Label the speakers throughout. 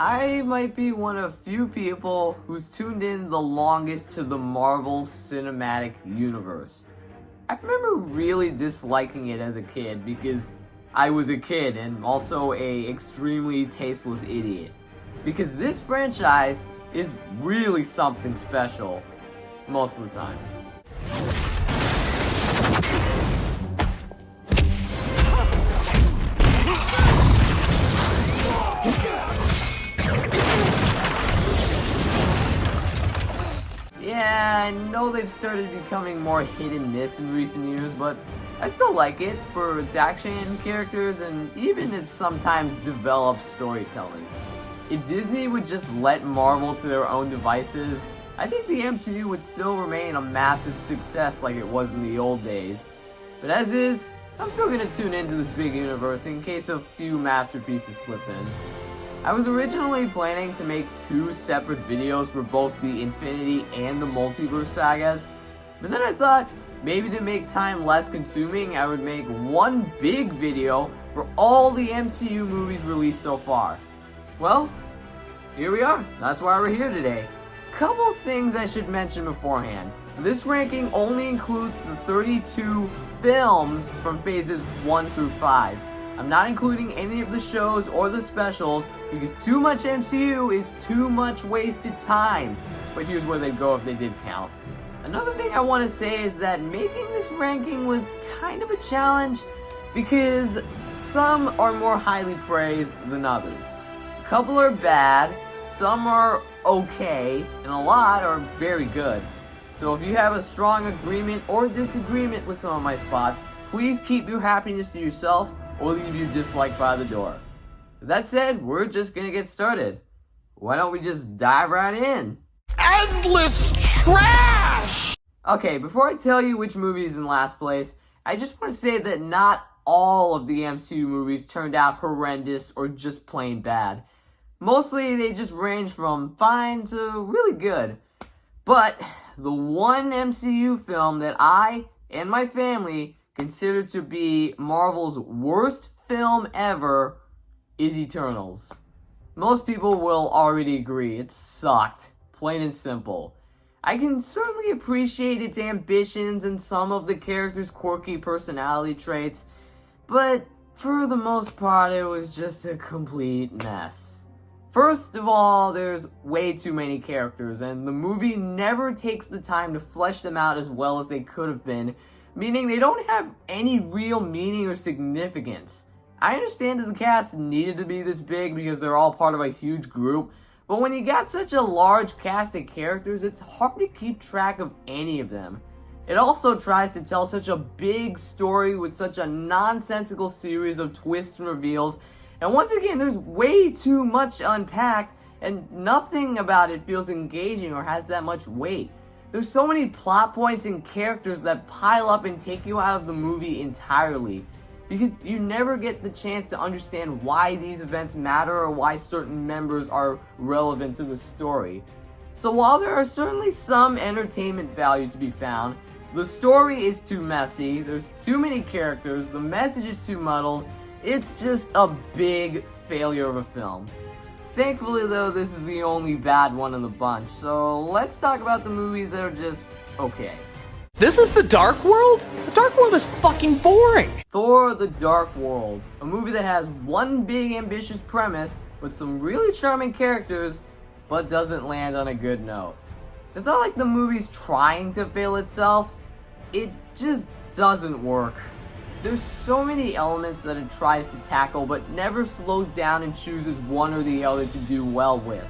Speaker 1: I might be one of few people who's tuned in the longest to the Marvel Cinematic Universe. I remember really disliking it as a kid because I was a kid and also a extremely tasteless idiot. Because this franchise is really something special most of the time. Yeah, I know they've started becoming more hit and miss in recent years, but I still like it for its action, characters, and even its sometimes developed storytelling. If Disney would just let Marvel to their own devices, I think the MCU would still remain a massive success like it was in the old days. But as is, I'm still gonna tune into this big universe in case a few masterpieces slip in. I was originally planning to make 2 separate videos for both the Infinity and the Multiverse sagas, but then I thought maybe to make time less consuming, I would make one big video for all the MCU movies released so far. Well, here we are. That's why we're here today. Couple things I should mention beforehand. This ranking only includes the 32 films from phases 1 through 5. I'm not including any of the shows or the specials because too much MCU is too much wasted time. But here's where they'd go if they did count. Another thing I want to say is that making this ranking was kind of a challenge because some are more highly praised than others. A couple are bad, some are okay, and a lot are very good. So if you have a strong agreement or disagreement with some of my spots, please keep your happiness to yourself or leave your dislike by the door. With that said, we're just gonna get started. Why don't we just dive right in?
Speaker 2: Endless trash!
Speaker 1: Okay, before I tell you which movie is in last place, I just want to say that not all of the MCU movies turned out horrendous or just plain bad. Mostly they just range from fine to really good. But the one MCU film that I and my family consider to be Marvel's worst film ever is Eternals. Most people will already agree, it sucked, plain and simple. I can certainly appreciate its ambitions and some of the characters' quirky personality traits, but for the most part it was just a complete mess. First of all, there's way too many characters, and the movie never takes the time to flesh them out as well as they could have been, meaning they don't have any real meaning or significance. I understand that the cast needed to be this big because they're all part of a huge group, but when you got such a large cast of characters, it's hard to keep track of any of them. It also tries to tell such a big story with such a nonsensical series of twists and reveals, and once again, there's way too much unpacked, and nothing about it feels engaging or has that much weight. There's so many plot points and characters that pile up and take you out of the movie entirely, because you never get the chance to understand why these events matter or why certain members are relevant to the story. So while there are certainly some entertainment value to be found, the story is too messy, there's too many characters, the message is too muddled. It's just a big failure of a film. Thankfully though, this is the only bad one in the bunch, so let's talk about the movies that are just okay.
Speaker 2: This is the Dark World? The Dark World is fucking boring!
Speaker 1: Thor: The Dark World, a movie that has one big ambitious premise with some really charming characters, but doesn't land on a good note. It's not like the movie's trying to fail itself, it just doesn't work. There's so many elements that it tries to tackle, but never slows down and chooses one or the other to do well with.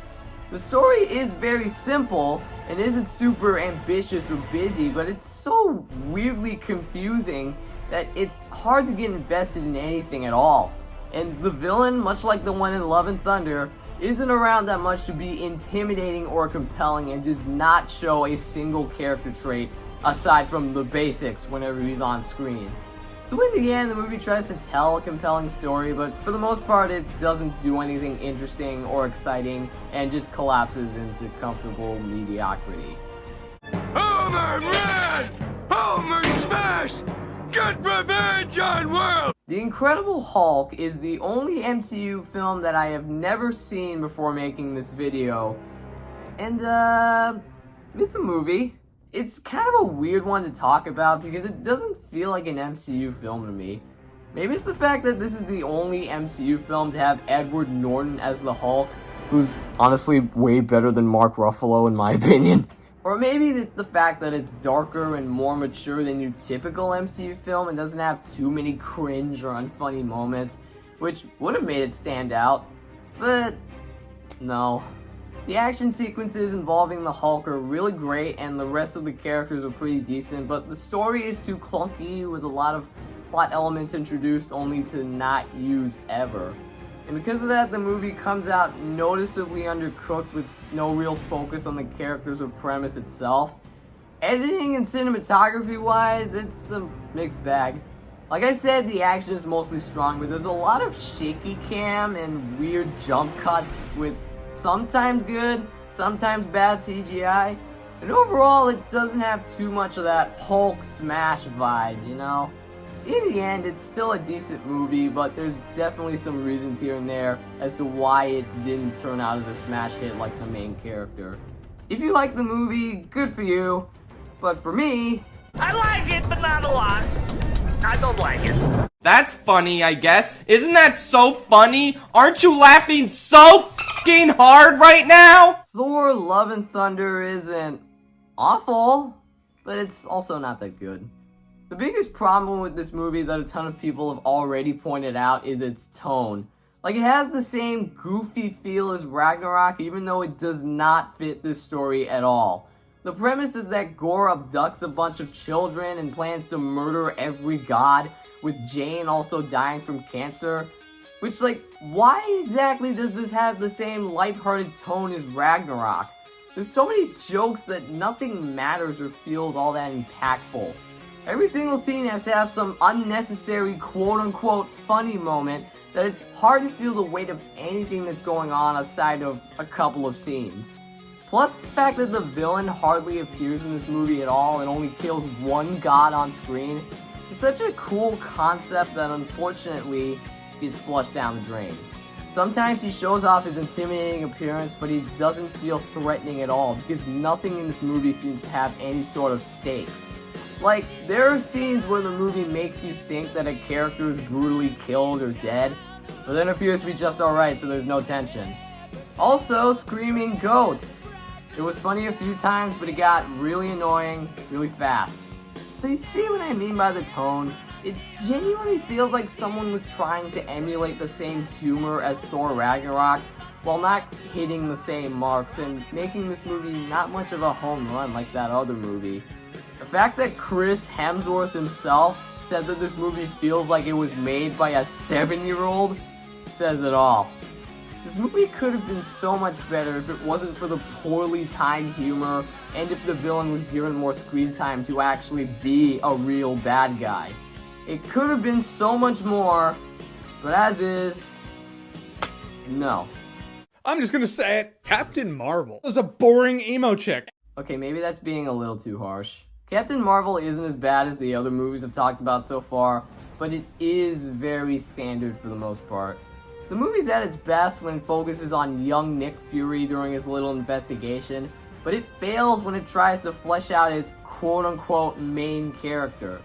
Speaker 1: The story is very simple and isn't super ambitious or busy, but it's so weirdly confusing that it's hard to get invested in anything at all. And the villain, much like the one in Love and Thunder, isn't around that much to be intimidating or compelling and does not show a single character trait aside from the basics whenever he's on screen. So in the end, the movie tries to tell a compelling story, but for the most part it doesn't do anything interesting or exciting and just collapses into comfortable mediocrity.
Speaker 3: Homer Red! Homer Smash! Get revenge on world!
Speaker 1: The Incredible Hulk is the only MCU film that I have never seen before making this video. And, it's a movie. It's kind of a weird one to talk about because it doesn't feel like an MCU film to me. Maybe it's the fact that this is the only MCU film to have Edward Norton as the Hulk, who's honestly way better than Mark Ruffalo in my opinion. Or maybe it's the fact that it's darker and more mature than your typical MCU film and doesn't have too many cringe or unfunny moments, which would have made it stand out. But no. The action sequences involving the Hulk are really great and the rest of the characters are pretty decent, but the story is too clunky with a lot of plot elements introduced only to not use ever. And because of that, the movie comes out noticeably undercooked with no real focus on the characters or premise itself. Editing and cinematography wise, it's a mixed bag. Like I said, the action is mostly strong, but there's a lot of shaky cam and weird jump cuts with sometimes good, sometimes bad CGI. And overall, it doesn't have too much of that Hulk smash vibe, you know? In the end, it's still a decent movie, but there's definitely some reasons here and there as to why it didn't turn out as a smash hit like the main character. If you like the movie, good for you. But for me,
Speaker 3: I like it, but not a lot. I don't like it.
Speaker 4: That's funny, I guess. Isn't that so funny? Aren't you laughing so fucking hard right now?
Speaker 1: Thor Love and Thunder isn't awful, but it's also not that good. The biggest problem with this movie that a ton of people have already pointed out is its tone. Like, it has the same goofy feel as Ragnarok, even though it does not fit this story at all. The premise is that Gore abducts a bunch of children and plans to murder every god, with Jane also dying from cancer. Which, like, why exactly does this have the same lighthearted tone as Ragnarok? There's so many jokes that nothing matters or feels all that impactful. Every single scene has to have some unnecessary quote-unquote funny moment that it's hard to feel the weight of anything that's going on outside of a couple of scenes. Plus the fact that the villain hardly appears in this movie at all and only kills one god on screen is such a cool concept that unfortunately gets flushed down the drain. Sometimes he shows off his intimidating appearance, but he doesn't feel threatening at all because nothing in this movie seems to have any sort of stakes. Like, there are scenes where the movie makes you think that a character is brutally killed or dead, but then appears to be just alright, so there's no tension. Also, screaming goats. It was funny a few times, but it got really annoying really fast. So you see what I mean by the tone? It genuinely feels like someone was trying to emulate the same humor as Thor Ragnarok, while not hitting the same marks and making this movie not much of a home run like that other movie. The fact that Chris Hemsworth himself said that this movie feels like it was made by a 7-year-old says it all. This movie could have been so much better if it wasn't for the poorly timed humor and if the villain was given more screen time to actually be a real bad guy. It could have been so much more, but as is, no.
Speaker 2: I'm just gonna say it. Captain Marvel is a boring emo chick.
Speaker 1: Okay, maybe that's being a little too harsh. Captain Marvel isn't as bad as the other movies I've talked about so far, but it is very standard for the most part. The movie's at its best when it focuses on young Nick Fury during his little investigation, but it fails when it tries to flesh out its quote-unquote main character.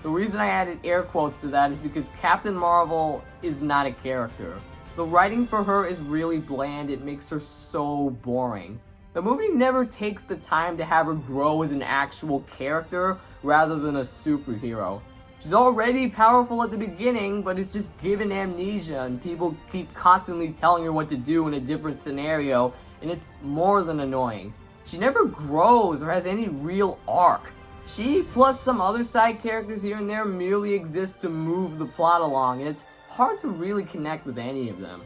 Speaker 1: The reason I added air quotes to that is because Captain Marvel is not a character. The writing for her is really bland, it makes her so boring. The movie never takes the time to have her grow as an actual character rather than a superhero. She's already powerful at the beginning, but is just given amnesia and people keep constantly telling her what to do in a different scenario, and it's more than annoying. She never grows or has any real arc. She, plus some other side characters here and there, merely exist to move the plot along, and it's hard to really connect with any of them.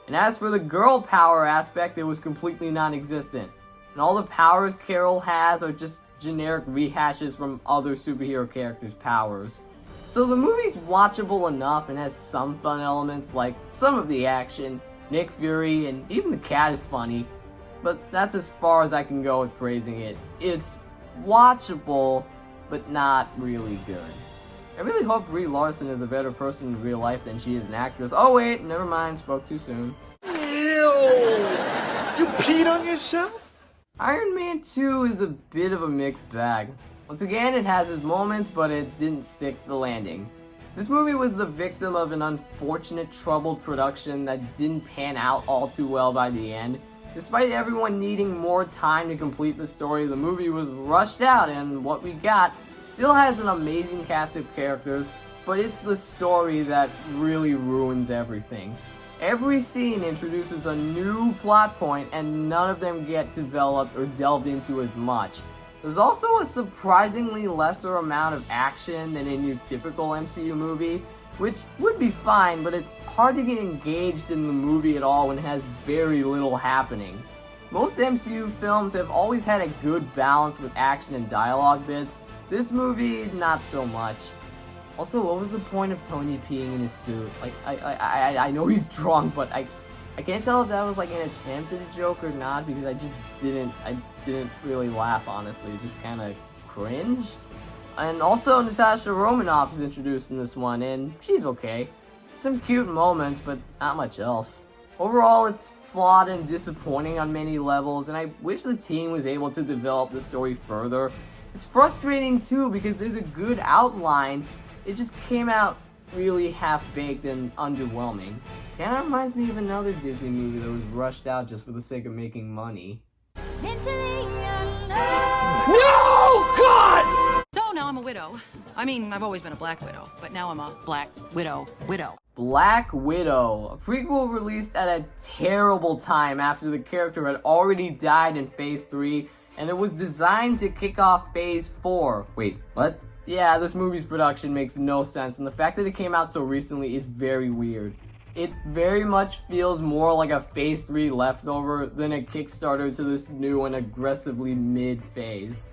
Speaker 1: And as for the girl power aspect, it was completely non-existent. And all the powers Carol has are just generic rehashes from other superhero characters' powers. So the movie's watchable enough and has some fun elements like some of the action, Nick Fury, and even the cat is funny. But that's as far as I can go with praising it. It's watchable, but not really good. I really hope Brie Larson is a better person in real life than she is an actress. Oh wait, never mind, spoke too soon.
Speaker 5: Ew! You peed on yourself?
Speaker 1: Iron Man 2 is a bit of a mixed bag. Once again, it has its moments, but it didn't stick the landing. This movie was the victim of an unfortunate troubled production that didn't pan out all too well by the end. Despite everyone needing more time to complete the story, the movie was rushed out, and what we got still has an amazing cast of characters, but it's the story that really ruins everything. Every scene introduces a new plot point, and none of them get developed or delved into as much. There's also a surprisingly lesser amount of action than in your typical MCU movie, which would be fine, but it's hard to get engaged in the movie at all when it has very little happening. Most MCU films have always had a good balance with action and dialogue bits. This movie, not so much. Also, what was the point of Tony peeing in his suit? Like, I know he's drunk, but I can't tell if that was like an attempt at a joke or not, because I didn't really laugh, honestly. Just kind of cringed. And also, Natasha Romanoff is introduced in this one, and she's okay. Some cute moments, but not much else. Overall, it's flawed and disappointing on many levels, and I wish the team was able to develop the story further. It's frustrating too, because there's a good outline, it just came out really half-baked and underwhelming. Kinda reminds me of another Disney movie that was rushed out just for the sake of making money.
Speaker 3: No, God!
Speaker 6: So now I'm a widow. I mean, I've always been a black widow, but now I'm a black widow.
Speaker 1: Black Widow, a prequel released at a terrible time after the character had already died in Phase 3, and it was designed to kick off Phase 4. Wait, what? Yeah, this movie's production makes no sense, and the fact that it came out so recently is very weird. It very much feels more like a Phase 3 leftover than a Kickstarter to this new and aggressively mid-phase.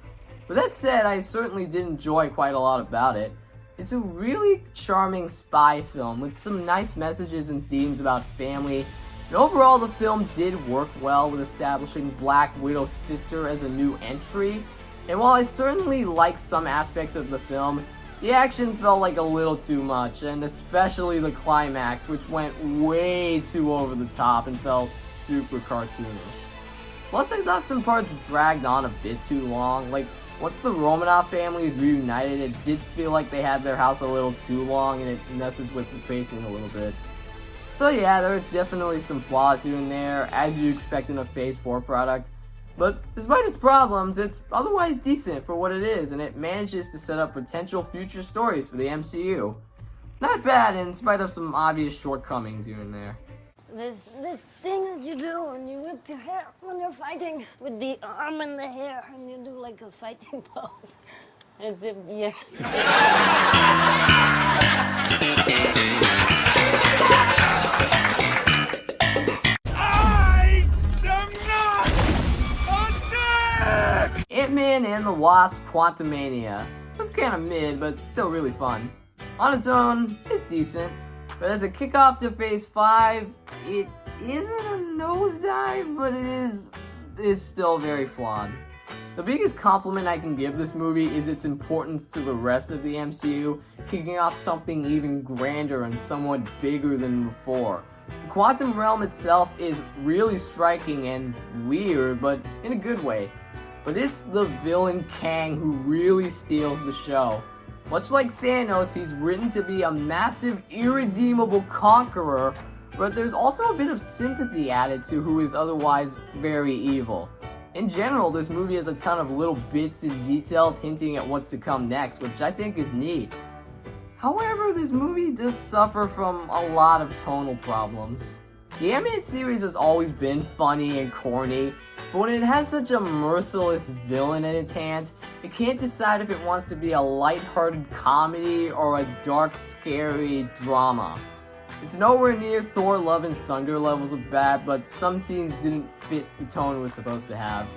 Speaker 1: With that said, I certainly did enjoy quite a lot about it. It's a really charming spy film with some nice messages and themes about family, and overall the film did work well with establishing Black Widow's sister as a new entry, and while I certainly like some aspects of the film, the action felt like a little too much, and especially the climax, which went way too over the top and felt super cartoonish. Plus, I thought some parts dragged on a bit too long. Like, once the Romanoff family is reunited, it did feel like they had their house a little too long, and it messes with the pacing a little bit. So yeah, there are definitely some flaws here and there, as you expect in a Phase 4 product. But despite its problems, it's otherwise decent for what it is, and it manages to set up potential future stories for the MCU. Not bad in spite of some obvious shortcomings here and there.
Speaker 7: This thing that you do when you whip your hair when you're fighting with the arm and the hair, and you do like a fighting pose. As if you're...
Speaker 1: Ant-Man and the Wasp: Quantumania. It was kinda mid, but still really fun. On its own, it's decent, but as a kickoff to Phase 5, it isn't a nosedive, but it is still very flawed. The biggest compliment I can give this movie is its importance to the rest of the MCU, kicking off something even grander and somewhat bigger than before. The Quantum Realm itself is really striking and weird, but in a good way. But it's the villain Kang who really steals the show. Much like Thanos, he's written to be a massive, irredeemable conqueror, but there's also a bit of sympathy added to who is otherwise very evil. In general, this movie has a ton of little bits and details hinting at what's to come next, which I think is neat. However, this movie does suffer from a lot of tonal problems. The Ant-Man series has always been funny and corny, but when it has such a merciless villain in its hands, it can't decide if it wants to be a lighthearted comedy or a dark, scary drama. It's nowhere near Thor Love and Thunder levels of bad, but some scenes didn't fit the tone it was supposed to have.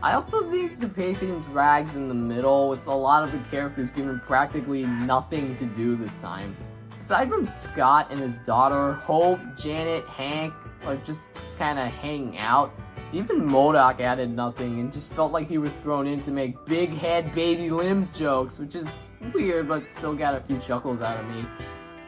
Speaker 1: I also think the pacing drags in the middle, with a lot of the characters given practically nothing to do this time. Aside from Scott and his daughter, Hope, Janet, Hank are just kinda hanging out. Even MODOK added nothing and just felt like he was thrown in to make big head baby limbs jokes, which is weird, but still got a few chuckles out of me.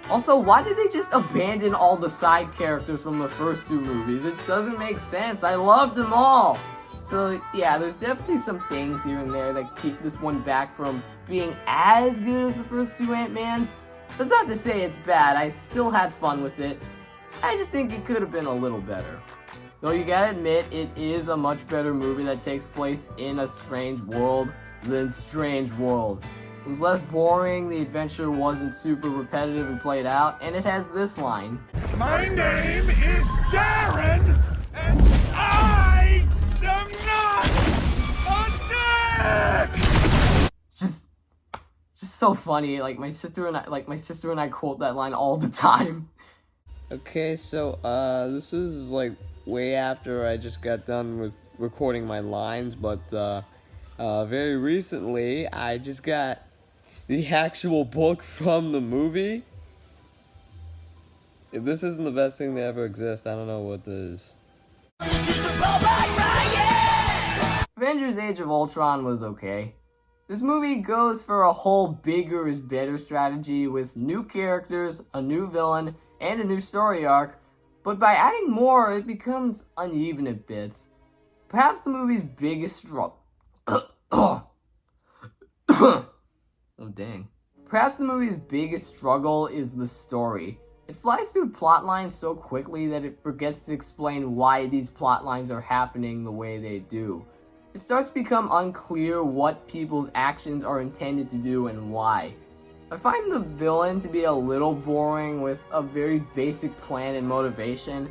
Speaker 1: Also, why did they just abandon all the side characters from the first two movies? It doesn't make sense. I loved them all! So, yeah, there's definitely some things here and there that keep this one back from being as good as the first two Ant-Mans. That's not to say it's bad, I still had fun with it. I just think it could have been a little better. Though you gotta admit, it is a much better movie that takes place in a strange world than Strange World. It was less boring, the adventure wasn't super repetitive and played out, and it has this line.
Speaker 5: My name is Darren, and I am not a dick!
Speaker 1: Just so funny. Like my sister and I quote that line all the time.
Speaker 8: Okay, so this is like way after I just got done with recording my lines, but very recently I just got the actual book from the movie. If this isn't the best thing to ever exist, I don't know what is.
Speaker 1: Avengers Age of Ultron was okay. This movie goes for a whole bigger is better strategy with new characters, a new villain, and a new story arc, but by adding more, it becomes uneven at bits. Perhaps the movie's biggest struggle... Oh dang. Perhaps the movie's biggest struggle is the story. It flies through plot lines so quickly that it forgets to explain why these plot lines are happening the way they do. It starts to become unclear what people's actions are intended to do and why. I find the villain to be a little boring with a very basic plan and motivation.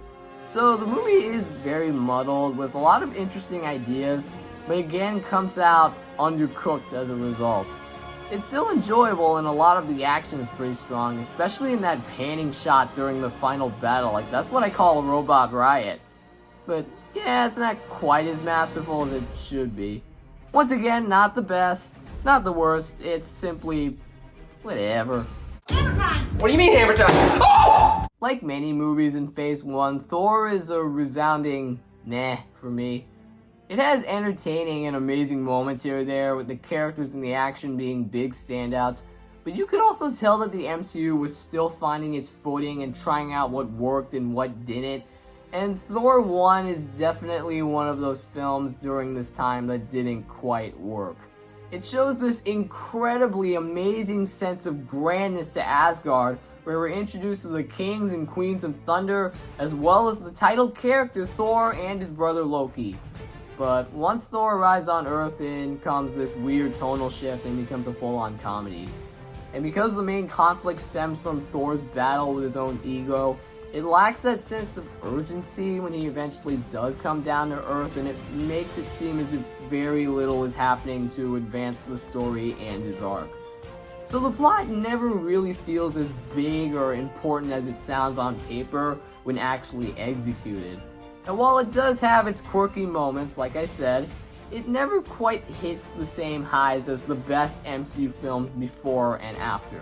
Speaker 1: So the movie is very muddled with a lot of interesting ideas, but again comes out undercooked as a result. It's still enjoyable and a lot of the action is pretty strong, especially in that panning shot during the final battle. Like, that's what I call a robot riot. But yeah, it's not quite as masterful as it should be. Once again, not the best, not the worst, it's simply whatever.
Speaker 4: What do you mean hammer time? Oh!
Speaker 1: Like many movies in Phase 1, Thor is a resounding nah for me. It has entertaining and amazing moments here or there, with the characters and the action being big standouts, but you could also tell that the MCU was still finding its footing and trying out what worked and what didn't, and Thor 1 is definitely one of those films during this time that didn't quite work. It shows this incredibly amazing sense of grandness to Asgard, where we're introduced to the kings and queens of thunder, as well as the title character Thor and his brother Loki. But once Thor arrives on Earth, in comes this weird tonal shift and becomes a full-on comedy. And because the main conflict stems from Thor's battle with his own ego, it lacks that sense of urgency when he eventually does come down to Earth, and it makes it seem as if very little is happening to advance the story and his arc. So the plot never really feels as big or important as it sounds on paper when actually executed. And while it does have its quirky moments, like I said, it never quite hits the same highs as the best MCU films before and after.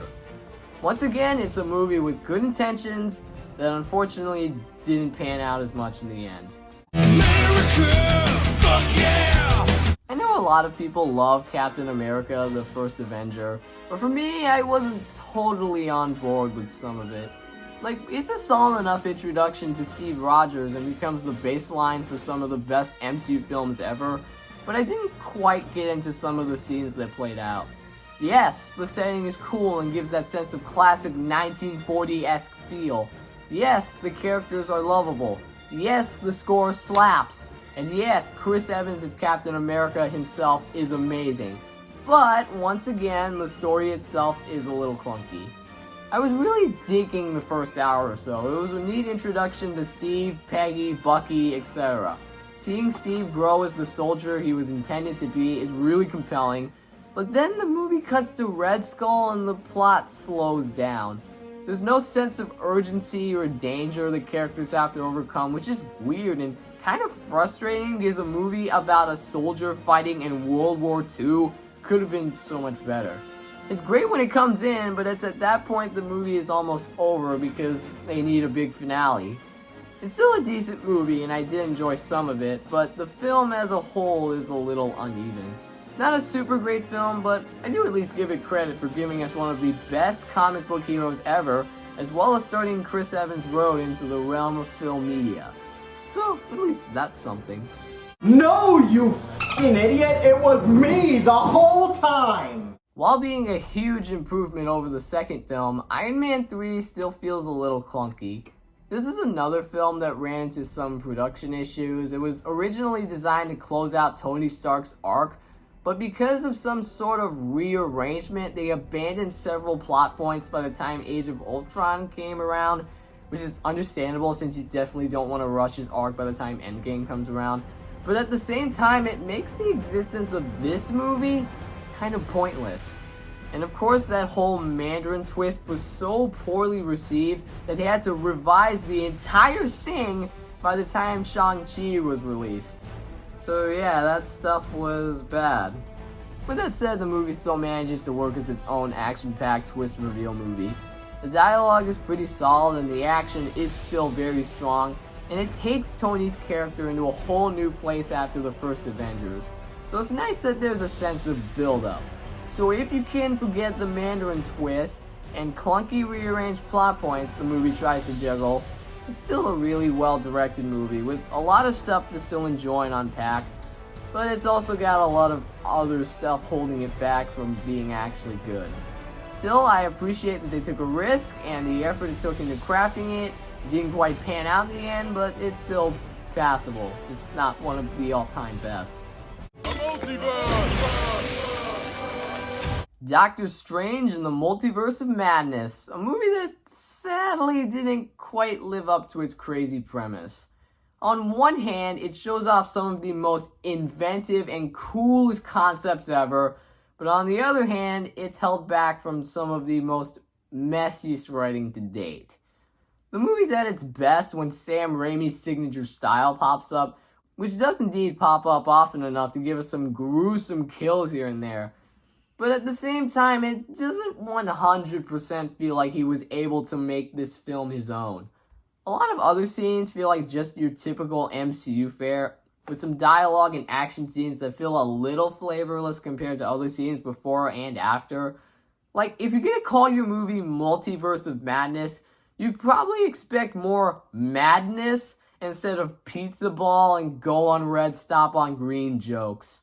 Speaker 1: Once again, it's a movie with good intentions that unfortunately didn't pan out as much in the end.
Speaker 5: America, fuck yeah!
Speaker 1: I know a lot of people love Captain America, the first Avenger, but for me, I wasn't totally on board with some of it. Like, it's a solid enough introduction to Steve Rogers and becomes the baseline for some of the best MCU films ever, but I didn't quite get into some of the scenes that played out. Yes, the setting is cool and gives that sense of classic 1940-esque feel. Yes, the characters are lovable. Yes, the score slaps. And yes, Chris Evans as Captain America himself is amazing. But, once again, the story itself is a little clunky. I was really digging the first hour or so. It was a neat introduction to Steve, Peggy, Bucky, etc. Seeing Steve grow as the soldier he was intended to be is really compelling, but then the movie cuts to Red Skull and the plot slows down. There's no sense of urgency or danger the characters have to overcome, which is weird and kind of frustrating because a movie about a soldier fighting in World War II could have been so much better. It's great when it comes in, but it's at that point the movie is almost over because they need a big finale. It's still a decent movie and I did enjoy some of it, but the film as a whole is a little uneven. Not a super great film, but I do at least give it credit for giving us one of the best comic book heroes ever, as well as starting Chris Evans' road into the realm of film media. So, at least that's something.
Speaker 9: No, you f***ing idiot! It was me the whole time!
Speaker 1: While being a huge improvement over the second film, Iron Man 3 still feels a little clunky. This is another film that ran into some production issues. It was originally designed to close out Tony Stark's arc, but because of some sort of rearrangement, they abandoned several plot points by the time Age of Ultron came around, which is understandable since you definitely don't want to rush his arc by the time Endgame comes around. But at the same time, it makes the existence of this movie kind of pointless. And of course, that whole Mandarin twist was so poorly received that they had to revise the entire thing by the time Shang-Chi was released. So yeah, that stuff was bad. With that said, the movie still manages to work as its own action-packed twist reveal movie. The dialogue is pretty solid and the action is still very strong, and it takes Tony's character into a whole new place after the first Avengers. So it's nice that there's a sense of build-up. So if you can forget the Mandarin twist and clunky rearranged plot points the movie tries to juggle, it's still a really well-directed movie with a lot of stuff to still enjoy and unpack, but it's also got a lot of other stuff holding it back from being actually good. Still, I appreciate that they took a risk and the effort it took into crafting it. It didn't quite pan out in the end, but it's still passable. It's not one of the all-time best. Doctor Strange and the Multiverse of Madness, a movie that sadly didn't quite live up to its crazy premise. On one hand, it shows off some of the most inventive and coolest concepts ever, but on the other hand, it's held back from some of the most messiest writing to date. The movie's at its best when Sam Raimi's signature style pops up, which does indeed pop up often enough to give us some gruesome kills here and there. But at the same time, it doesn't 100% feel like he was able to make this film his own. A lot of other scenes feel like just your typical MCU fare, with some dialogue and action scenes that feel a little flavorless compared to other scenes before and after. Like, if you're gonna call your movie Multiverse of Madness, you'd probably expect more madness instead of pizza ball and go on red, stop on green jokes.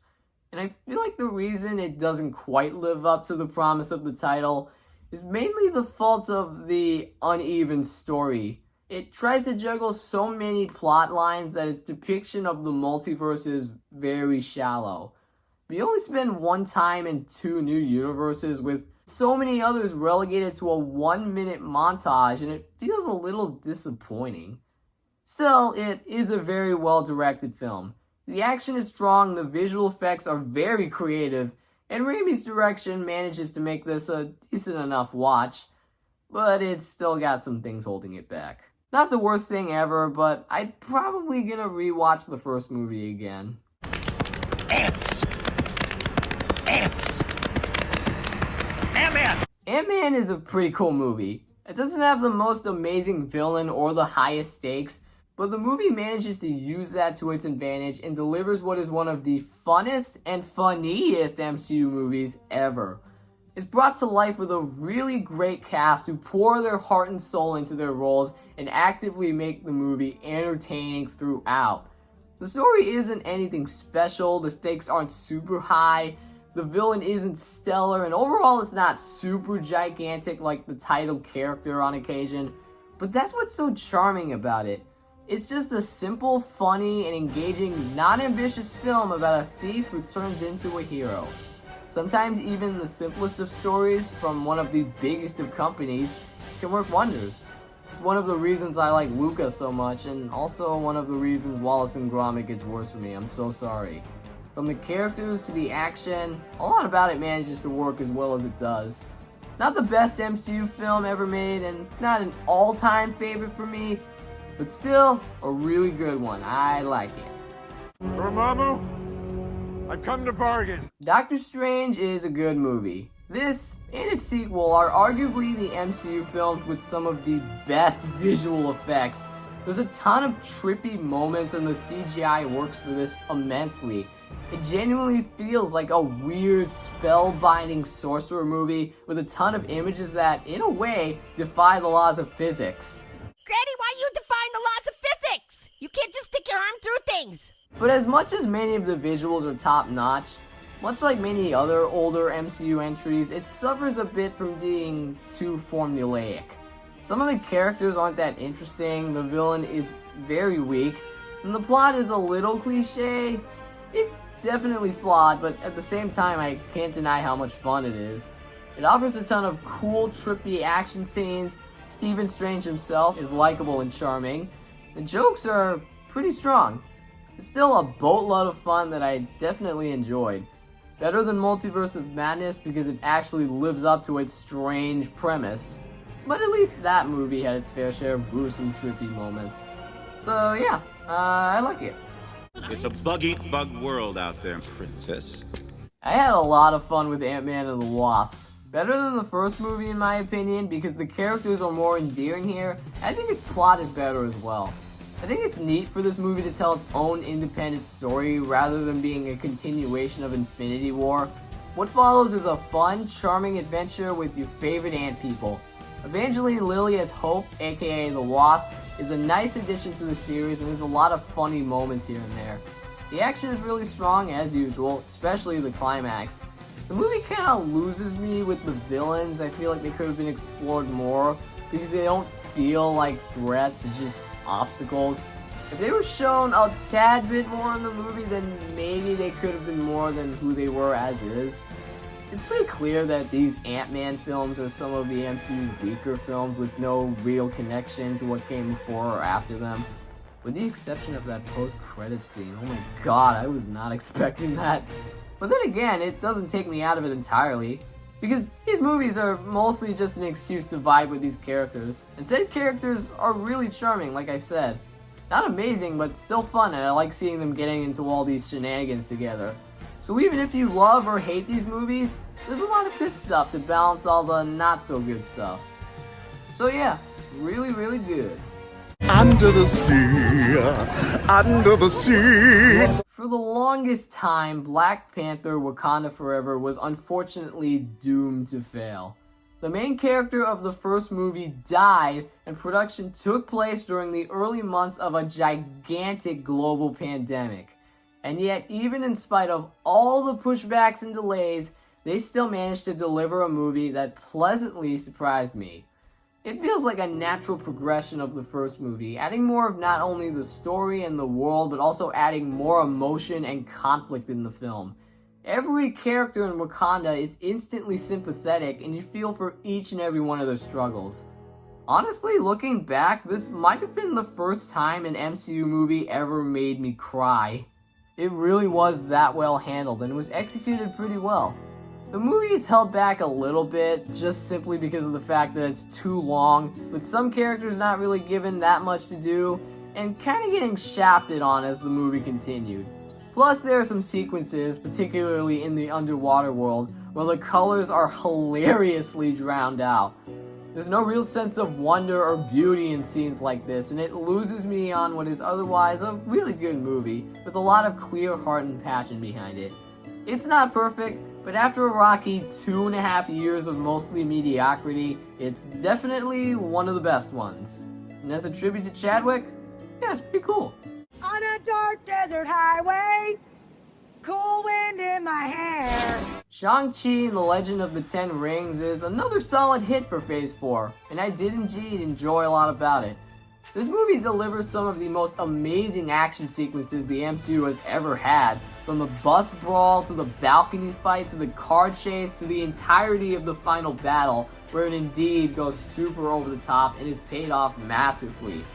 Speaker 1: And I feel like the reason it doesn't quite live up to the promise of the title is mainly the fault of the uneven story. It tries to juggle so many plot lines that its depiction of the multiverse is very shallow. We only spend one time in two new universes, with so many others relegated to a 1-minute montage, and it feels a little disappointing. Still, it is a very well-directed film. The action is strong, the visual effects are very creative, and Raimi's direction manages to make this a decent enough watch, but it's still got some things holding it back. Not the worst thing ever, but I'm probably gonna rewatch the first movie again.
Speaker 3: Ants! Ants! Ant-Man!
Speaker 1: Ant-Man is a pretty cool movie. It doesn't have the most amazing villain or the highest stakes, but the movie manages to use that to its advantage and delivers what is one of the funnest and funniest MCU movies ever. It's brought to life with a really great cast who pour their heart and soul into their roles and actively make the movie entertaining throughout. The story isn't anything special, the stakes aren't super high, the villain isn't stellar, and overall it's not super gigantic like the title character on occasion, but that's what's so charming about it. It's just a simple, funny, and engaging, non-ambitious film about a thief who turns into a hero. Sometimes even the simplest of stories from one of the biggest of companies can work wonders. It's one of the reasons I like Luca so much, and also one of the reasons Wallace and Gromit gets worse for me. I'm so sorry. From the characters to the action, a lot about it manages to work as well as it does. Not the best MCU film ever made, and not an all-time favorite for me, but still a really good one. I like it.
Speaker 5: Dormammu, I've come to bargain.
Speaker 1: Doctor Strange is a good movie. This and its sequel are arguably the MCU films with some of the best visual effects, There's a ton of trippy moments and the CGI works for this immensely. It genuinely feels like a weird spellbinding sorcerer movie with a ton of images that, in a way, defy the laws of physics.
Speaker 10: Granny, why you defying the laws of physics? You can't just stick your arm through things.
Speaker 1: But as much as many of the visuals are top-notch, much like many other older MCU entries, it suffers a bit from being too formulaic. Some of the characters aren't that interesting, the villain is very weak, and the plot is a little cliche. It's definitely flawed, but at the same time I can't deny how much fun it is. It offers a ton of cool, trippy action scenes. Stephen Strange himself is likable and charming. The jokes are pretty strong. It's still a boatload of fun that I definitely enjoyed. Better than Multiverse of Madness because it actually lives up to its strange premise. But at least that movie had its fair share of gruesome, trippy moments. So yeah, I like it.
Speaker 11: It's a bug-eat-bug world out there, princess.
Speaker 1: I had a lot of fun with Ant-Man and the Wasp. Better than the first movie in my opinion because the characters are more endearing here. I think its plot is better as well. I think it's neat for this movie to tell its own independent story rather than being a continuation of Infinity War. What follows is a fun, charming adventure with your favorite ant people. Evangeline Lilly as Hope, aka the Wasp, is a nice addition to the series and there's a lot of funny moments here and there. The action is really strong as usual, especially the climax. The movie kind of loses me with the villains. I feel like they could have been explored more because they don't feel like threats, it's just obstacles. If they were shown a tad bit more in the movie, then maybe they could have been more than who they were as is. It's pretty clear that these Ant-Man films are some of the MCU's weaker films with no real connection to what came before or after them. With the exception of that post-credit scene, oh my god, I was not expecting that. But then again, it doesn't take me out of it entirely, because these movies are mostly just an excuse to vibe with these characters, and said characters are really charming, like I said. Not amazing, but still fun, and I like seeing them getting into all these shenanigans together. So even if you love or hate these movies, there's a lot of good stuff to balance all the not so good stuff. So yeah, really, really good.
Speaker 5: Under the sea, under the sea.
Speaker 1: For the longest time, Black Panther Wakanda Forever was unfortunately doomed to fail. The main character of the first movie died, and production took place during the early months of a gigantic global pandemic. And yet, even in spite of all the pushbacks and delays, they still managed to deliver a movie that pleasantly surprised me. It feels like a natural progression of the first movie, adding more of not only the story and the world, but also adding more emotion and conflict in the film. Every character in Wakanda is instantly sympathetic, and you feel for each and every one of their struggles. Honestly, looking back, this might have been the first time an MCU movie ever made me cry. It really was that well handled, and it was executed pretty well. The movie is held back a little bit, just simply because of the fact that it's too long, with some characters not really given that much to do, and kind of getting shafted on as the movie continued. Plus, there are some sequences, particularly in the underwater world, where the colors are hilariously drowned out. There's no real sense of wonder or beauty in scenes like this, and it loses me on what is otherwise a really good movie, with a lot of clear heart and passion behind it. It's not perfect, but after a rocky 2.5 years of mostly mediocrity, it's definitely one of the best ones. And as a tribute to Chadwick, yeah, it's pretty cool.
Speaker 10: On a dark desert highway, cool wind in my hair.
Speaker 1: Shang-Chi and the Legend of the Ten Rings is another solid hit for Phase 4, and I did indeed enjoy a lot about it. This movie delivers some of the most amazing action sequences the MCU has ever had, from the bus brawl to the balcony fight to the car chase to the entirety of the final battle, where it indeed goes super over the top and is paid off masterfully.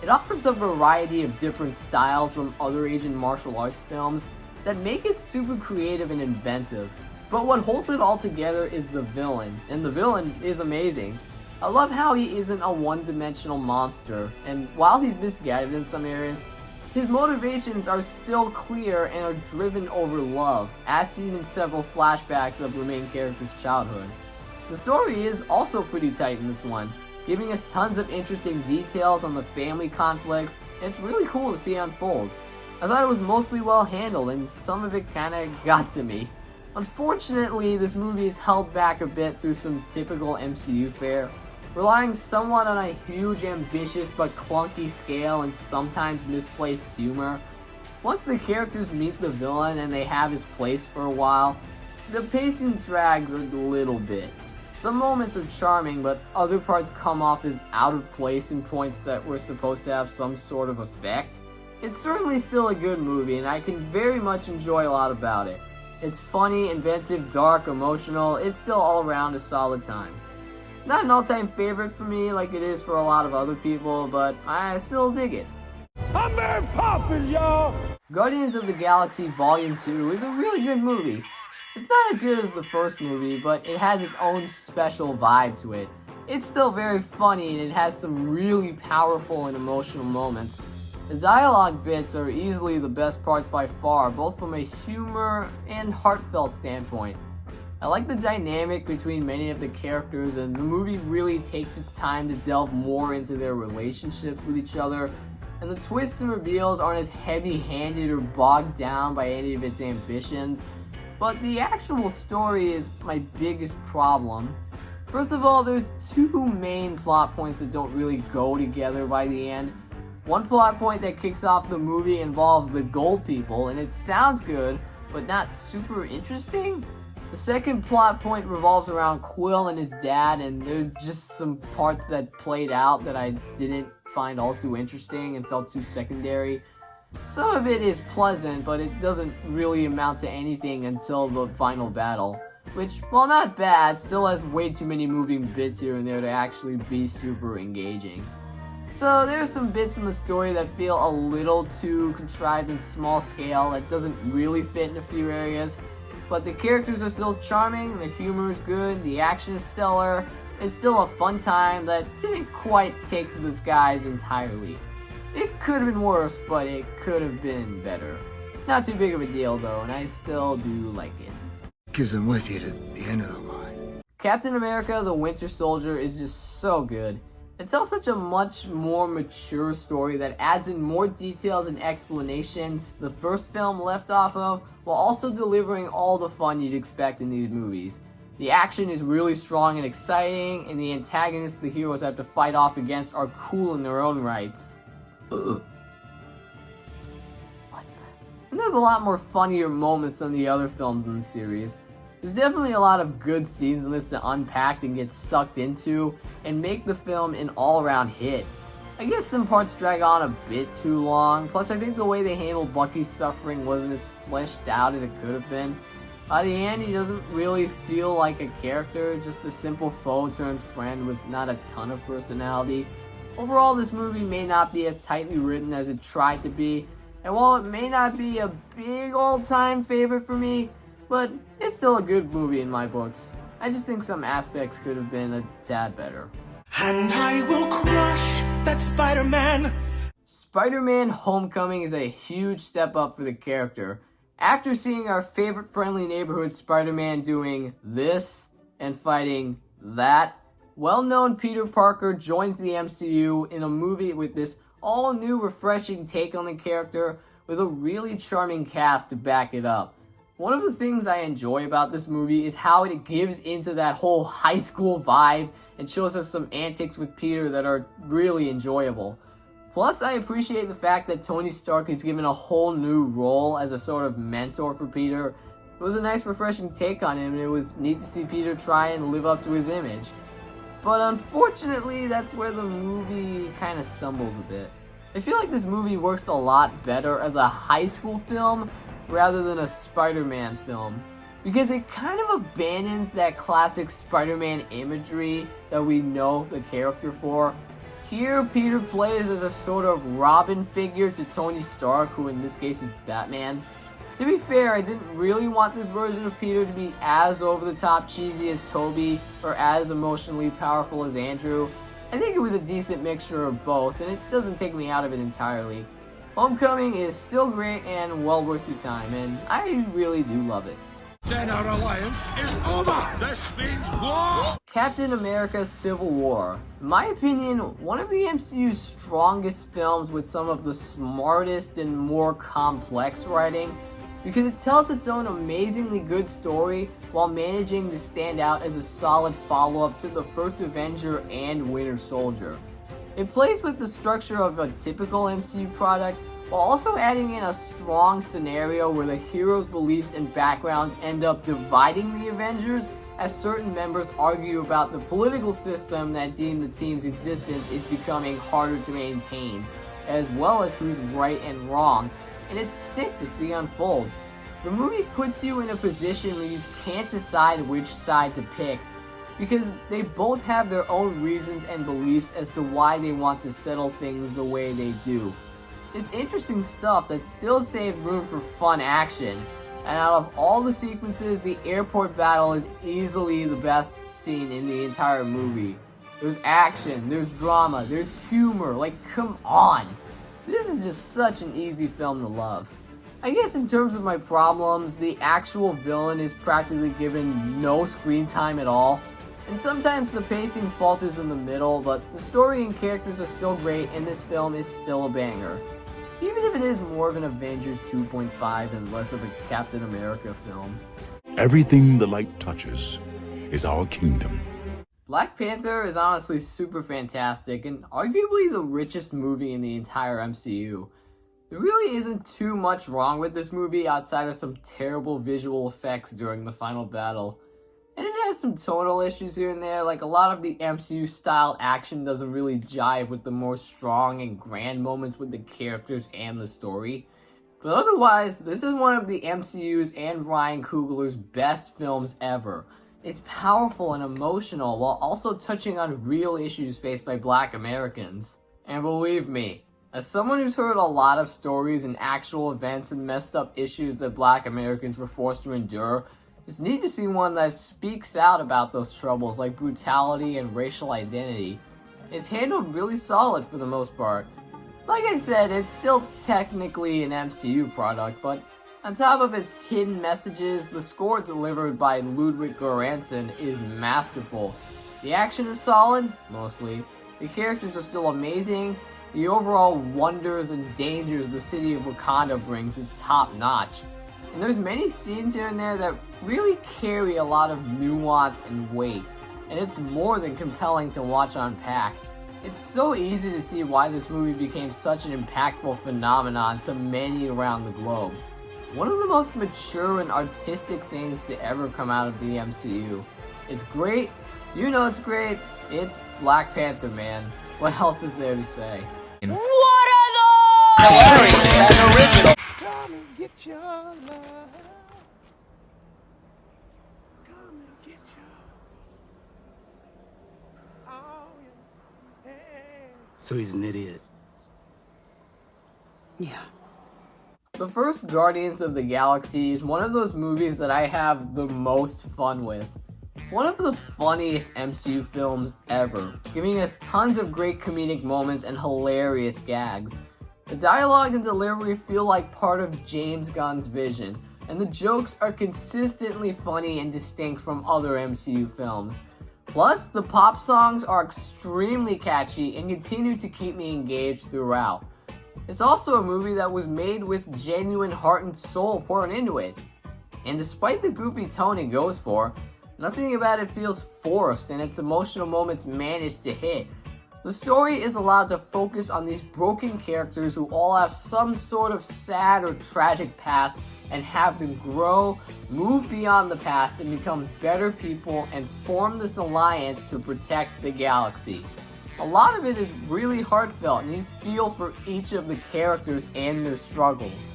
Speaker 1: It offers a variety of different styles from other Asian martial arts films that make it super creative and inventive. But what holds it all together is the villain, and the villain is amazing. I love how he isn't a one-dimensional monster, and while he's misguided in some areas, his motivations are still clear and are driven over love, as seen in several flashbacks of the main character's childhood. The story is also pretty tight in this one. giving us tons of interesting details on the family conflicts, and it's really cool to see unfold. I thought it was mostly well handled, and some of it kinda got to me. Unfortunately, this movie is held back a bit through some typical MCU fare, relying somewhat on a huge, ambitious but clunky scale and sometimes misplaced humor. Once the characters meet the villain and they have his place for a while, the pacing drags a little bit. Some moments are charming, but other parts come off as out of place in points that were supposed to have some sort of effect. It's certainly still a good movie, and I can very much enjoy a lot about it. It's funny, inventive, dark, emotional. It's still all around a solid time. Not an all-time favorite for me like it is for a lot of other people, but I still dig it.
Speaker 5: I'm very popular, y'all!
Speaker 1: Guardians of the Galaxy Volume 2 is a really good movie. It's not as good as the first movie, but it has its own special vibe to it. It's still very funny, and it has some really powerful and emotional moments. The dialogue bits are easily the best parts by far, both from a humor and heartfelt standpoint. I like the dynamic between many of the characters, and the movie really takes its time to delve more into their relationships with each other, and the twists and reveals aren't as heavy-handed or bogged down by any of its ambitions. But the actual story is my biggest problem. First of all, there's two main plot points that don't really go together by the end. One plot point that kicks off the movie involves the Gold People, and it sounds good, but not super interesting. The second plot point revolves around Quill and his dad, and there are just some parts that played out that I didn't find also interesting and felt too secondary. Some of it is pleasant, but it doesn't really amount to anything until the final battle, which, while not bad, still has way too many moving bits here and there to actually be super engaging. So there are some bits in the story that feel a little too contrived and small scale that doesn't really fit in a few areas, but the characters are still charming, the humor is good, the action is stellar. It's still a fun time that didn't quite take to the skies entirely. It could have been worse, but it could have been better. Not too big of a deal though, and I still do like it.
Speaker 5: Because I'm with you to the end of the line.
Speaker 1: Captain America: The Winter Soldier is just so good. It tells such a much more mature story that adds in more details and explanations the first film left off of, while also delivering all the fun you'd expect in these movies. The action is really strong and exciting, and the antagonists the heroes have to fight off against are cool in their own rights. What? And there's a lot more funnier moments than the other films in the series. There's definitely a lot of good scenes in this to unpack and get sucked into, and make the film an all-around hit. I guess some parts drag on a bit too long, plus I think the way they handled Bucky's suffering wasn't as fleshed out as it could have been. By the end, he doesn't really feel like a character, just a simple foe turned friend with not a ton of personality. Overall, this movie may not be as tightly written as it tried to be, and while it may not be a big all-time favorite for me, but it's still a good movie in my books. I just think some aspects could have been a tad better.
Speaker 5: And I will crush that Spider-Man.
Speaker 1: Spider-Man Homecoming is a huge step up for the character. After seeing our favorite friendly neighborhood Spider-Man doing this and fighting that, well-known Peter Parker joins the MCU in a movie with this all-new refreshing take on the character with a really charming cast to back it up. One of the things I enjoy about this movie is how it gives into that whole high school vibe and shows us some antics with Peter that are really enjoyable. Plus, I appreciate the fact that Tony Stark is given a whole new role as a sort of mentor for Peter. It was a nice refreshing take on him, and it was neat to see Peter try and live up to his image. But unfortunately, that's where the movie kind of stumbles a bit. I feel like this movie works a lot better as a high school film rather than a Spider-Man film, because it kind of abandons that classic Spider-Man imagery that we know the character for. Here, Peter plays as a sort of Robin figure to Tony Stark, who in this case is Batman. To be fair, I didn't really want this version of Peter to be as over-the-top cheesy as Tobey, or as emotionally powerful as Andrew. I think it was a decent mixture of both, and it doesn't take me out of it entirely. Homecoming is still great and well worth your time, and I really do love it.
Speaker 11: Then our alliance is over! This means war!
Speaker 1: Captain America Civil War. In my opinion, one of the MCU's strongest films with some of the smartest and more complex writing, because it tells its own amazingly good story while managing to stand out as a solid follow-up to the first Avenger and Winter Soldier. It plays with the structure of a typical MCU product, while also adding in a strong scenario where the hero's beliefs and backgrounds end up dividing the Avengers, as certain members argue about the political system that deem the team's existence is becoming harder to maintain, as well as who's right and wrong, and it's sick to see unfold. The movie puts you in a position where you can't decide which side to pick, because they both have their own reasons and beliefs as to why they want to settle things the way they do. It's interesting stuff that still saves room for fun action, and out of all the sequences, the airport battle is easily the best scene in the entire movie. There's action, there's drama, there's humor, like come on! This is just such an easy film to love. I guess in terms of my problems, the actual villain is practically given no screen time at all, and sometimes the pacing falters in the middle, but the story and characters are still great and this film is still a banger. Even if it is more of an Avengers 2.5 and less of a Captain America film.
Speaker 12: Everything the light touches is our kingdom.
Speaker 1: Black Panther is honestly super fantastic and arguably the richest movie in the entire MCU. There really isn't too much wrong with this movie outside of some terrible visual effects during the final battle. And it has some tonal issues here and there, like a lot of the MCU style action doesn't really jive with the more strong and grand moments with the characters and the story. But otherwise, this is one of the MCU's and Ryan Coogler's best films ever. It's powerful and emotional while also touching on real issues faced by Black Americans. And believe me, as someone who's heard a lot of stories and actual events and messed up issues that Black Americans were forced to endure, it's neat to see one that speaks out about those troubles like brutality and racial identity. It's handled really solid for the most part. Like I said, it's still technically an MCU product, but on top of its hidden messages, the score delivered by Ludwig Göransson is masterful. The action is solid, mostly. The characters are still amazing. The overall wonders and dangers the city of Wakanda brings is top notch. And there's many scenes here and there that really carry a lot of nuance and weight, and it's more than compelling to watch unpack. It's so easy to see why this movie became such an impactful phenomenon to many around the globe. One of the most mature and artistic things to ever come out of the MCU. It's great, you know it's great, it's Black Panther, man. What else is there to say?
Speaker 10: What are those?
Speaker 1: Hilarious and original.
Speaker 5: Come and get your love. Come and get your. Oh, yeah.
Speaker 11: So he's an idiot.
Speaker 6: Yeah.
Speaker 1: The first Guardians of the Galaxy is one of those movies that I have the most fun with. One of the funniest MCU films ever, giving us tons of great comedic moments and hilarious gags. The dialogue and delivery feel like part of James Gunn's vision, and the jokes are consistently funny and distinct from other MCU films. Plus, the pop songs are extremely catchy and continue to keep me engaged throughout. It's also a movie that was made with genuine heart and soul poured into it. And despite the goofy tone it goes for, nothing about it feels forced and its emotional moments manage to hit. The story is allowed to focus on these broken characters who all have some sort of sad or tragic past and have them grow, move beyond the past and become better people and form this alliance to protect the galaxy. A lot of it is really heartfelt and you feel for each of the characters and their struggles.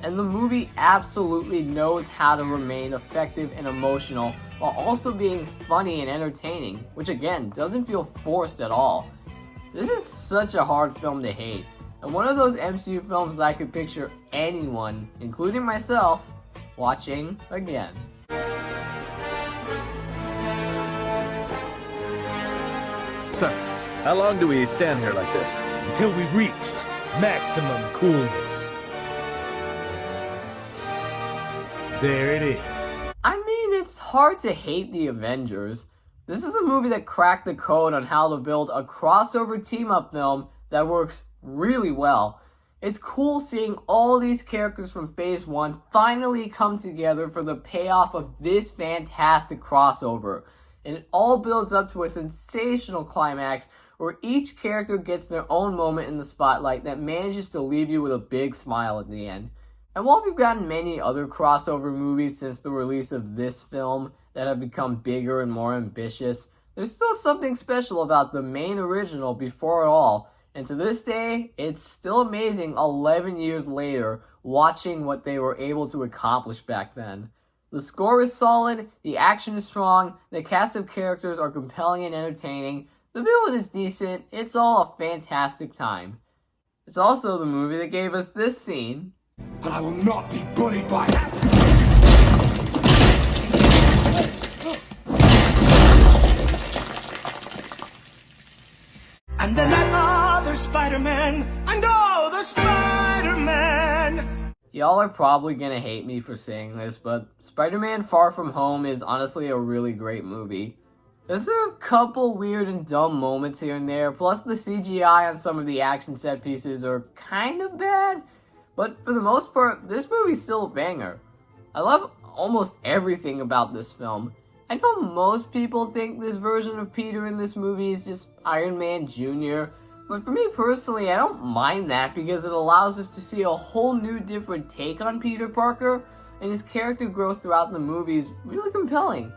Speaker 1: And the movie absolutely knows how to remain effective and emotional while also being funny and entertaining, which again, doesn't feel forced at all. This is such a hard film to hate, and one of those MCU films that I could picture anyone, including myself, watching again.
Speaker 13: So, how long do we stand here like this? Until we've reached maximum coolness. There it is.
Speaker 1: I'm it's hard to hate the Avengers. This is a movie that cracked the code on how to build a crossover team-up film that works really well. It's cool seeing all these characters from Phase 1 finally come together for the payoff of this fantastic crossover. And it all builds up to a sensational climax where each character gets their own moment in the spotlight that manages to leave you with a big smile at the end. And while we've gotten many other crossover movies since the release of this film that have become bigger and more ambitious, there's still something special about the main original before it all. And to this day, it's still amazing 11 years later watching what they were able to accomplish back then. The score is solid, the action is strong, the cast of characters are compelling and entertaining, the villain is decent, it's all a fantastic time. It's also the movie that gave us this scene.
Speaker 5: And I will not be bullied by that. And then that other Spider-Man, and oh, the Spider-Man.
Speaker 1: Y'all are probably gonna hate me for saying this, but Spider-Man Far From Home is honestly a really great movie. There's a couple weird and dumb moments here and there, plus the CGI on some of the action set pieces are kind of bad, but for the most part, this movie's still a banger. I love almost everything about this film. I know most people think this version of Peter in this movie is just Iron Man Jr., but for me personally, I don't mind that because it allows us to see a whole new different take on Peter Parker, and his character growth throughout the movie is really compelling.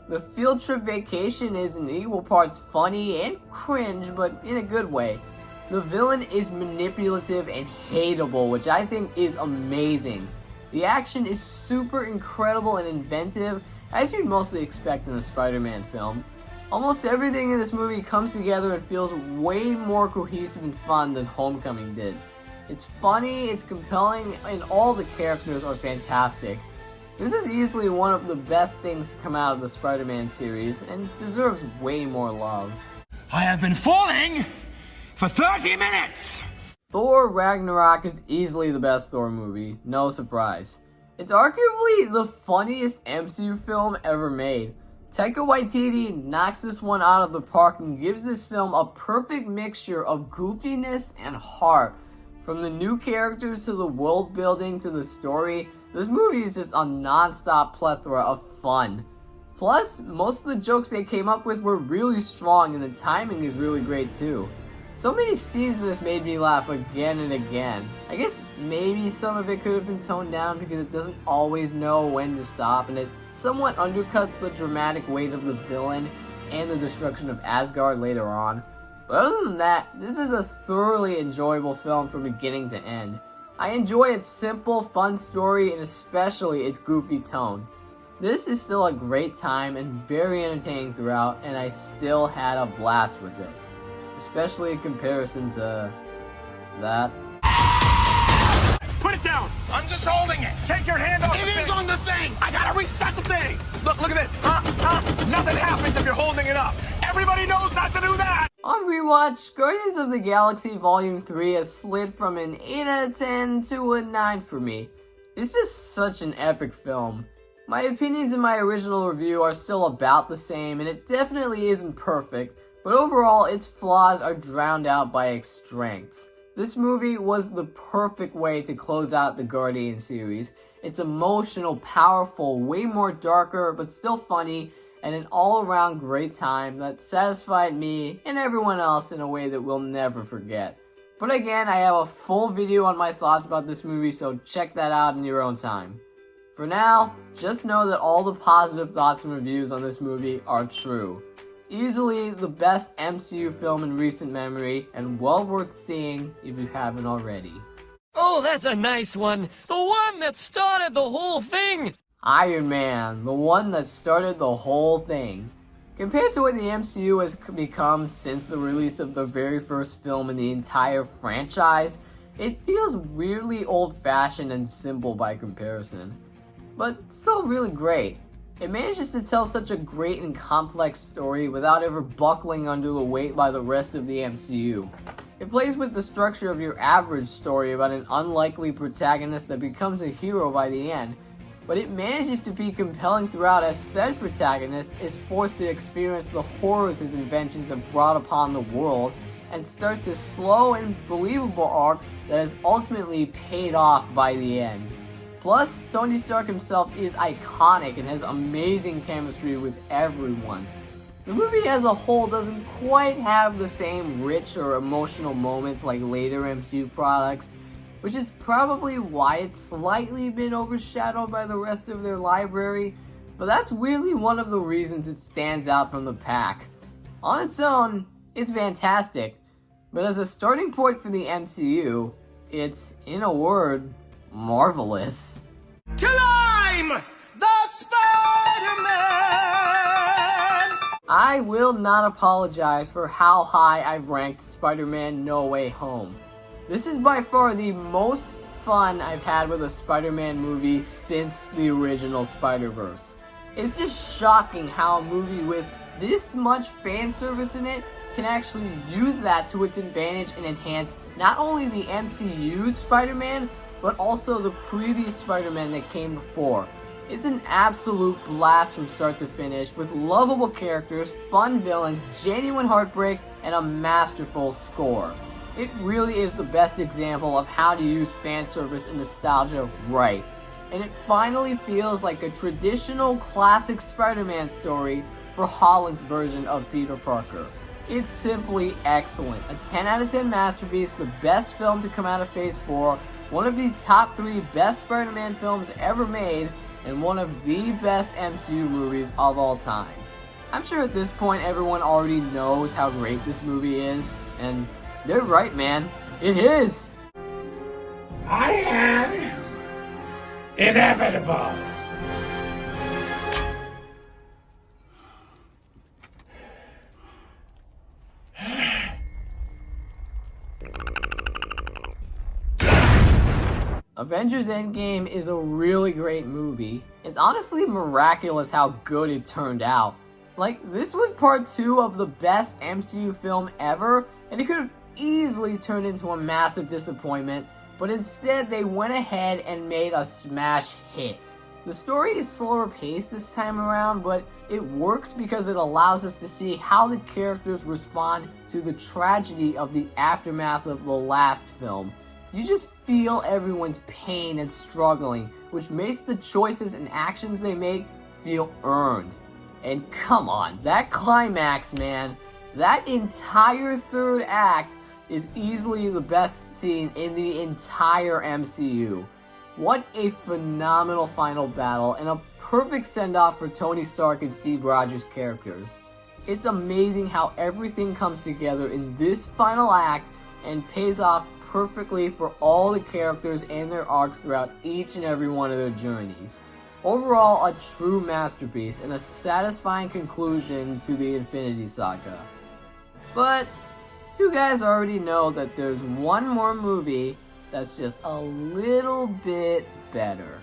Speaker 1: The field trip vacation is in equal parts funny and cringe, but in a good way. The villain is manipulative and hateable, which I think is amazing. The action is super incredible and inventive, as you'd mostly expect in a Spider-Man film. Almost everything in this movie comes together and feels way more cohesive and fun than Homecoming did. It's funny, it's compelling, and all the characters are fantastic. This is easily one of the best things to come out of the Spider-Man series, and deserves way more love.
Speaker 5: I have been falling for 30 minutes!
Speaker 1: Thor Ragnarok is easily the best Thor movie, no surprise. It's arguably the funniest MCU film ever made. Taika Waititi knocks this one out of the park and gives this film a perfect mixture of goofiness and heart. From the new characters to the world building to the story, this movie is just a non-stop plethora of fun. Plus, most of the jokes they came up with were really strong and the timing is really great too. So many scenes in this made me laugh again and again. I guess maybe some of it could have been toned down because it doesn't always know when to stop, and it somewhat undercuts the dramatic weight of the villain and the destruction of Asgard later on. But other than that, this is a thoroughly enjoyable film from beginning to end. I enjoy its simple, fun story and especially its goofy tone. This is still a great time and very entertaining throughout, and I still had a blast with it. Especially in comparison to that.
Speaker 5: Put it down! I'm just holding it! Take your hand off the thing! It is on the thing! I gotta reset the thing! Look at this! Nothing happens if you're holding it up! Everybody knows not to do that!
Speaker 1: On rewatch, Guardians of the Galaxy Volume 3 has slid from an 8 out of 10 to a 9 for me. It's just such an epic film. My opinions in my original review are still about the same, and it definitely isn't perfect, but overall its flaws are drowned out by its strengths. This movie was the perfect way to close out the Guardian series. It's emotional, powerful, way more darker, but still funny, and an all-around great time that satisfied me and everyone else in a way that we'll never forget. But again, I have a full video on my thoughts about this movie, so check that out in your own time. For now, just know that all the positive thoughts and reviews on this movie are true. Easily the best MCU film in recent memory, and well worth seeing if you haven't already.
Speaker 14: Oh, that's a nice one! The one that started the whole thing!
Speaker 1: Iron Man, the one that started the whole thing. Compared to what the MCU has become since the release of the very first film in the entire franchise, it feels weirdly old-fashioned and simple by comparison. But still really great. It manages to tell such a great and complex story without ever buckling under the weight by the rest of the MCU. It plays with the structure of your average story about an unlikely protagonist that becomes a hero by the end, but it manages to be compelling throughout as said protagonist is forced to experience the horrors his inventions have brought upon the world, and starts a slow and believable arc that is ultimately paid off by the end. Plus, Tony Stark himself is iconic and has amazing chemistry with everyone. The movie as a whole doesn't quite have the same rich or emotional moments like later MCU products, which is probably why it's slightly been overshadowed by the rest of their library, but that's weirdly one of the reasons it stands out from the pack. On its own, it's fantastic, but as a starting point for the MCU, it's, in a word, marvelous.
Speaker 5: Till I'm the Spider-Man!
Speaker 1: I will not apologize for how high I've ranked Spider-Man No Way Home. This is by far the most fun I've had with a Spider-Man movie since the original Spider-Verse. It's just shocking how a movie with this much fan service in it can actually use that to its advantage and enhance not only the MCU Spider-Man, but also the previous Spider-Man that came before. It's an absolute blast from start to finish, with lovable characters, fun villains, genuine heartbreak, and a masterful score. It really is the best example of how to use fan service and nostalgia right, and it finally feels like a traditional classic Spider-Man story for Holland's version of Peter Parker. It's simply excellent, a 10 out of 10 masterpiece, the best film to come out of Phase 4, one of the top 3 best Spider-Man films ever made, and one of the best MCU movies of all time. I'm sure at this point everyone already knows how great this movie is, and they're right, man. It is!
Speaker 5: I am inevitable.
Speaker 1: Avengers Endgame is a really great movie. It's honestly miraculous how good it turned out. Like, this was part 2 of the best MCU film ever, and it could have easily turned into a massive disappointment, but instead they went ahead and made a smash hit. The story is slower paced this time around, but it works because it allows us to see how the characters respond to the tragedy of the aftermath of the last film. You just feel everyone's pain and struggling, which makes the choices and actions they make feel earned. And come on, that climax, man, that entire third act is easily the best scene in the entire MCU. What a phenomenal final battle and a perfect send-off for Tony Stark and Steve Rogers' characters. It's amazing how everything comes together in this final act and pays off perfectly for all the characters and their arcs throughout each and every one of their journeys. Overall, a true masterpiece and a satisfying conclusion to the Infinity Saga. But you guys already know that there's one more movie that's just a little bit better.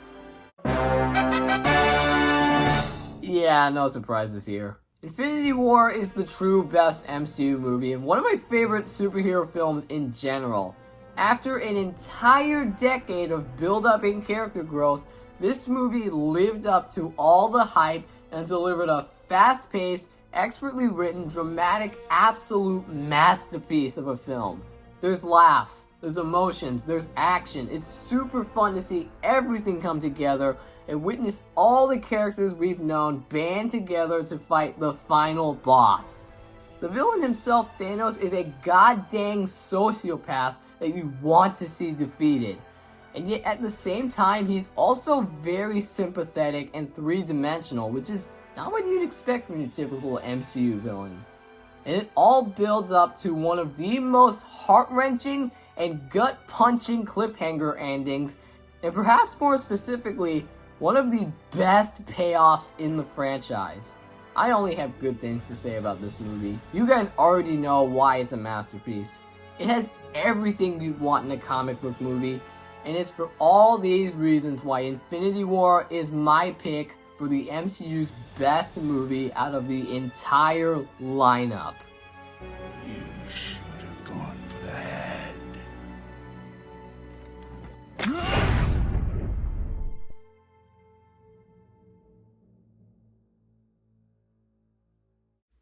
Speaker 1: Yeah, no surprises here. Infinity War is the true best MCU movie and one of my favorite superhero films in general. After an entire decade of build-up and character growth, this movie lived up to all the hype and delivered a fast-paced, expertly written, dramatic, absolute masterpiece of a film. There's laughs, there's emotions, there's action. It's super fun to see everything come together and witness all the characters we've known band together to fight the final boss. The villain himself, Thanos, is a goddamn sociopath that you want to see defeated. And yet at the same time, he's also very sympathetic and three-dimensional, which is not what you'd expect from your typical MCU villain. And it all builds up to one of the most heart-wrenching and gut-punching cliffhanger endings, and perhaps more specifically, one of the best payoffs in the franchise. I only have good things to say about this movie. You guys already know why it's a masterpiece. It has everything you'd want in a comic book movie, and it's for all these reasons why Infinity War is my pick for the MCU's best movie out of the entire lineup.
Speaker 12: You should have gone for the head.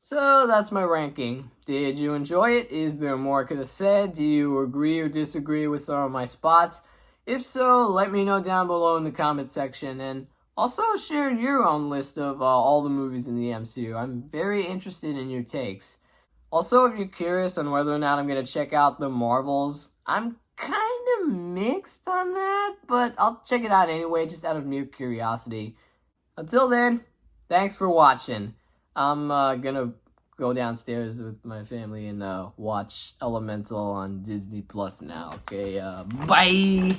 Speaker 1: So that's my ranking. Did you enjoy it? Is there more I could have said? Do you agree or disagree with some of my spots? If so, let me know down below in the comment section, and also share your own list of all the movies in the MCU. I'm very interested in your takes. Also, if you're curious on whether or not I'm going to check out the Marvels, I'm kind of mixed on that, but I'll check it out anyway, just out of mere curiosity. Until then, thanks for watching. I'm gonna go downstairs with my family and watch Elemental on Disney Plus now. Okay, bye!